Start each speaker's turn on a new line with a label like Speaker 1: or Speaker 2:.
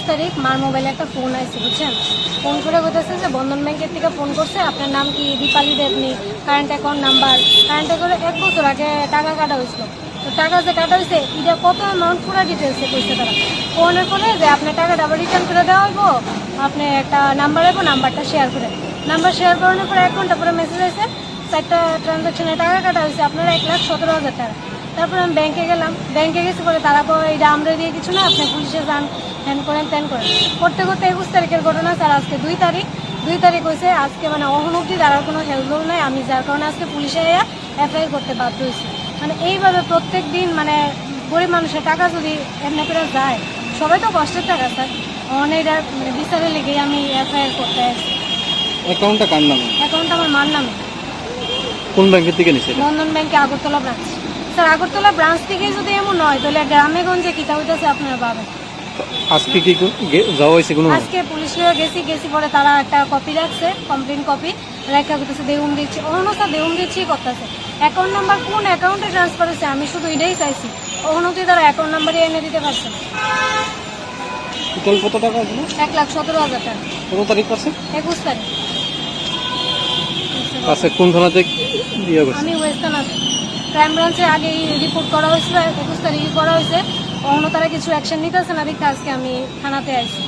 Speaker 1: তারিখ মার মোবাইলে একটা ফোন আসছে, বুঝছেন? ফোন করে বলতেছে যে বন্ধন ব্যাংকের থেকে ফোন করছে, আপনার নাম কি দীপালি দেবনি, কারেন্ট অ্যাকাউন্ট নাম্বার, কারেন্ট অ্যাকাউন্টে 1 বছর আগে টাকা কাটা হয়েছিল। তো টাকা যে কাটা হয়েছে এটা কত অ্যামাউন্ট পুরো ডিটেলসে কইছে তারা। ফোনের পরে যে আপনার টাকাটা আবার রিটার্ন করে দেওয়া হইব, আপনি একটা নাম্বার আইব, নাম্বারটা শেয়ার করে, নাম্বার শেয়ার করানোর পরে 1 ঘন্টা পরে মেসেজ আসে 4টা ট্রানজাকশনে টাকা কাটা হয়েছে আপনারা 1,17,000 টাকা। তারপরে আমি ব্যাংকে গেলাম, ব্যাংকে গেছি পরে তারা এটা আমরা দিয়ে কিছু না, আপনি পুলিশে যান, হ্যান করেন ত্যান করেন করতে করতে 21 তারিখের ঘটনা স্যার। আজকে 2 তারিখ, 2 তারিখ হয়েছে আজকে, মানে অহন অব্দি তার কোনো হেল্প নাই আমি, যার কারণে আজকে পুলিশে এফআইআর করতে বাধ্য হয়েছি। মানে এইভাবে প্রত্যেক দিন মানে গরিব মানুষের টাকা যদি এমনি করে যায়, সবাই তো কষ্টের টাকা স্যার, অনেক মানে বিচারের লেগে আমি এফআইআর করতে আসছি।
Speaker 2: অ্যাকাউন্টটা কার নামে?
Speaker 1: অ্যাকাউন্টটা আমার মার নামে।
Speaker 2: কোন ব্যাংকের থেকে নিছে?
Speaker 1: বন্ধন ব্যাংকে Agartala branch. Sir Agartala branch থেকে যদি এমন হয় তাহলে গ্রামে গঞ্জে কিতা হইতেছে আপনারা পাবেন।
Speaker 2: আজকে কি যাওয়া হয়েছে কোনো?
Speaker 1: আজকে পুলিশে গেছি পরে তারা একটা কপি রাখছে, কমপ্লেন কপি রেখা করতেছে, দেউন দিচ্ছি অন্য স্যার, দেউন দিচ্ছি করতেছে। অ্যাকাউন্ট নাম্বার কোন অ্যাকাউন্টে ট্রান্সফার হয়েছে আমি শুধু এটাই চাইছি, অন্যতি তারা অ্যাকাউন্ট নাম্বারই এনে দিতে পারছে।
Speaker 2: টোটাল কত টাকা ছিল?
Speaker 1: 1,17,000 টাকা।
Speaker 2: কত তারিখ আছে?
Speaker 1: 21 তারিখ।
Speaker 2: আচ্ছা, কোন থানাতে দিয়ে গেছে?
Speaker 1: আমি ওয়েস্ট থানা ক্রাইম ব্রাঞ্চে আগেই রিপোর্ট করা হয়েছিল, 21 তারিখে করা হয়েছে, অন্য তারা কিছু অ্যাকশন নিতেছে না দেখতে আজকে আমি থানাতে আসছি।